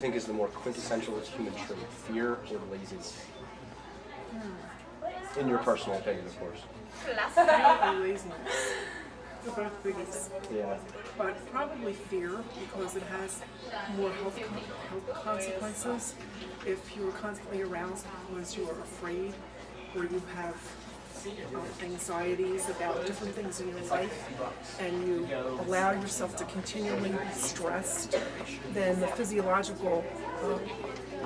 Think is the more quintessential human trait, fear or laziness? In your personal opinion, of course. Probably laziness. They're both biggies. Yeah. But probably fear, because it has more health consequences. If you're constantly aroused because you are afraid, or you have anxieties about different things in your life, and you allow yourself to continually be stressed, then the physiological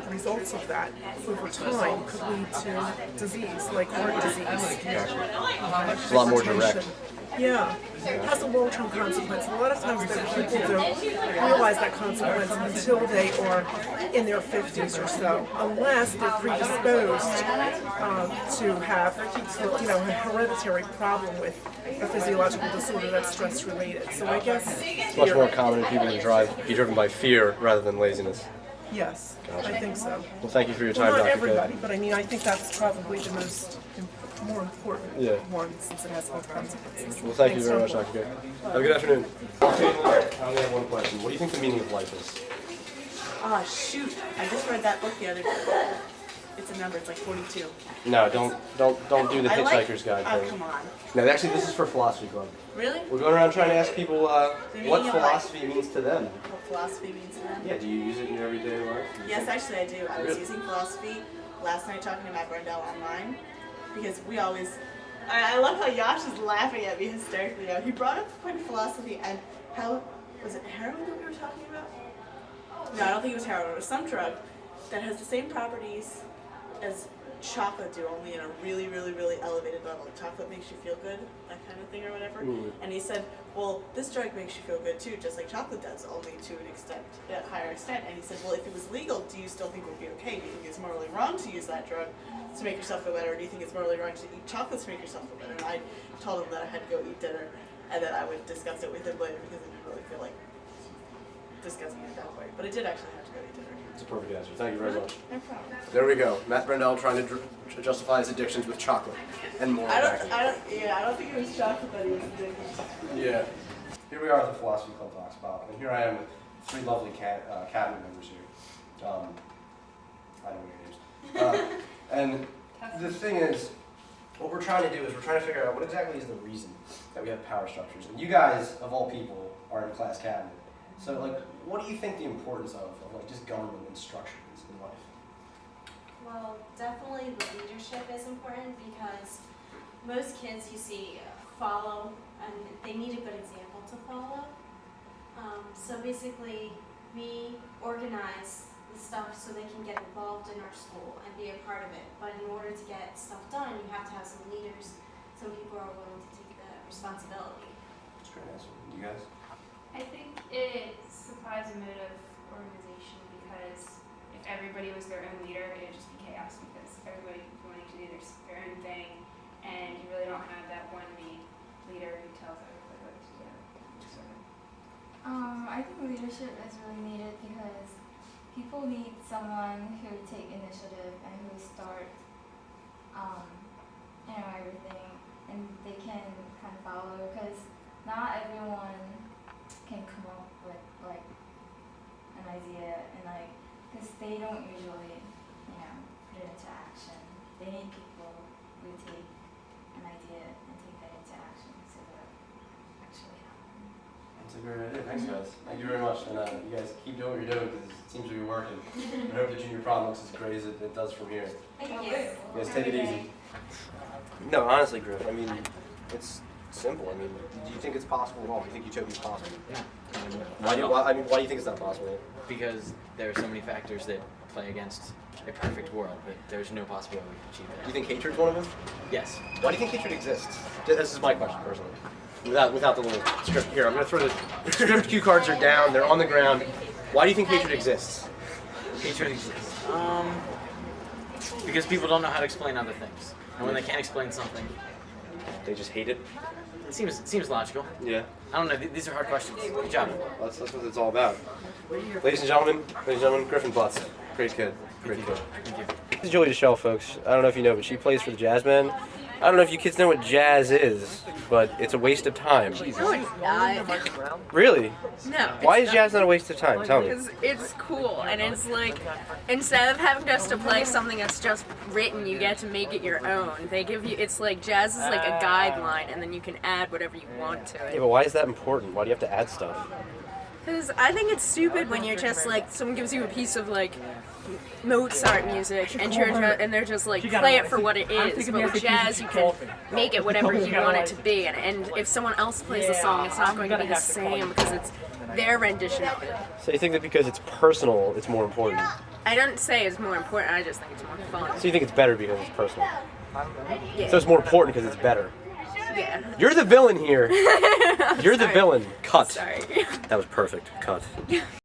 results of that over time could lead to disease, like heart disease. It's a lot more direct. Yeah, it has a long-term consequence. A lot of times people don't realize that consequence until they are in their 50s or so, unless they're predisposed to have, a hereditary problem with a physiological disorder that's stress-related. So I guess It's much more common in people to be driven by fear rather than laziness. yes, I think so. Well, thank you for your time, Well, not Dr. everybody, Cook. but I mean, I think that's probably the more important Yeah. one, since it has health consequences. Well, thank you Thanks, very John. much, Dr. Cook. Have a good afternoon. I only have one question. What do you think the meaning of life is? Oh shoot! I just read that book the other day. It's a number. It's like 42. No, don't do the I like- Hitchhiker's Guide Oh thing. come on! No, actually, this is for Philosophy Club. Really? We're going around trying to ask people what meaning of life. philosophy means to them. What philosophy means to them? Yeah, do you use it in your everyday life? Yes, actually I do. I was Really? using philosophy last night talking to Matt Brendel online because we always. I love how Yash is laughing at me hysterically now. He brought up the point of philosophy and how was it heroin that we were talking about? No, I don't think it was heroin. It was some drug that has the same properties as chocolate do, only in a really, really, really elevated level. Like chocolate makes you feel good, that kind of thing or whatever. And he said, well, this drug makes you feel good too, just like chocolate does, only to an extent, a higher extent. And he said, well, if it was legal, do you still think it would be okay? Do you think it's morally wrong to use that drug to make yourself feel better, or do you think it's morally wrong to eat chocolates to make yourself feel better? And I told him that I had to go eat dinner, and that I would discuss it with him later because I didn't really feel like discussing it that way. But I did actually have to go eat dinner. It's a perfect answer. Thank you very much. No problem. There we go. Matt Brendel trying to justify his addictions with chocolate and more. I don't think it was chocolate that he was addicted to. Yeah. Here we are at the Philosophy Club Talks About, and here I am with three lovely cabinet members here. I know your names. And the thing is, what we're trying to do is we're trying to figure out what exactly is the reason that we have power structures. And you guys, of all people, are in class cabinet. So, like, what do you think the importance of like, just government and structure is in life? Well, definitely the leadership is important because most kids you see follow, and they need a good example to follow. So basically, we organize the stuff so they can get involved in our school and be a part of it. But in order to get stuff done, you have to have some leaders, some people are willing to take the responsibility. That's a great answer. You guys? I think it supplies a mood of organization because if everybody was their own leader, it would just be chaos because everybody wanting to do their own thing, and you really don't have that one leader who tells everybody what to do. I think leadership is really needed because people need someone who take initiative and who start, everything, and they can kind of follow because not everyone can come up with like an idea and because they don't usually put it into action. They need people who take an idea and take that into action so that it actually happens. That's a great idea. Thanks, guys. Thank you very much. And you guys keep doing what you're doing because it seems to be working. I hope the junior prom looks as great as it does from here. Thank you. You guys take it easy. No, honestly, Griff, I mean, it's simple. I mean, do you think it's possible at all? Do you think utopia is possible? Yeah. Why do you think it's not possible? Because there are so many factors that play against a perfect world that there's no possibility we can achieve Do that. you think hatred's one of them? Yes. Why do you think hatred exists? This is my question, personally. Without the little script here, I'm going to throw the script cue cards are down, they're on the ground. Why do you think hatred exists? Hatred exists. Because people don't know how to explain other things. And when they can't explain something, They just hate it? it seems logical. Yeah. I don't know, these are hard questions. Good job. That's what it's all about. Ladies and gentlemen, Griffin Butts. Great kid. Great kid. Thank you. This is Julie DeShell, folks. I don't know if you know, but she plays for the Jazzmen. I don't know if you kids know what jazz is, but it's a waste of time. No, it's not. Really? No. Why is jazz not a waste of time? Tell me. Because it's cool, and it's like, instead of having just to play something that's just written, you get to make it your own. They give you, it's like, jazz is like a guideline, and then you can add whatever you want to Yeah, it. but why is that important? Why do you have to add stuff? Because I think it's stupid when you're just like, someone gives you a piece of like, Mozart music, and and they're just like, play it for what it is. But with jazz, you can make it whatever you want it to be, and if someone else plays the song, it's not going to be the same because it's their rendition of it. So you think that because it's personal, it's more important? I don't say it's more important. I just think it's more fun. So you think it's better because it's personal? Yeah. So it's more important because it's better. Yeah. You're the villain here. You're the villain. Cut. Sorry. That was perfect. Cut.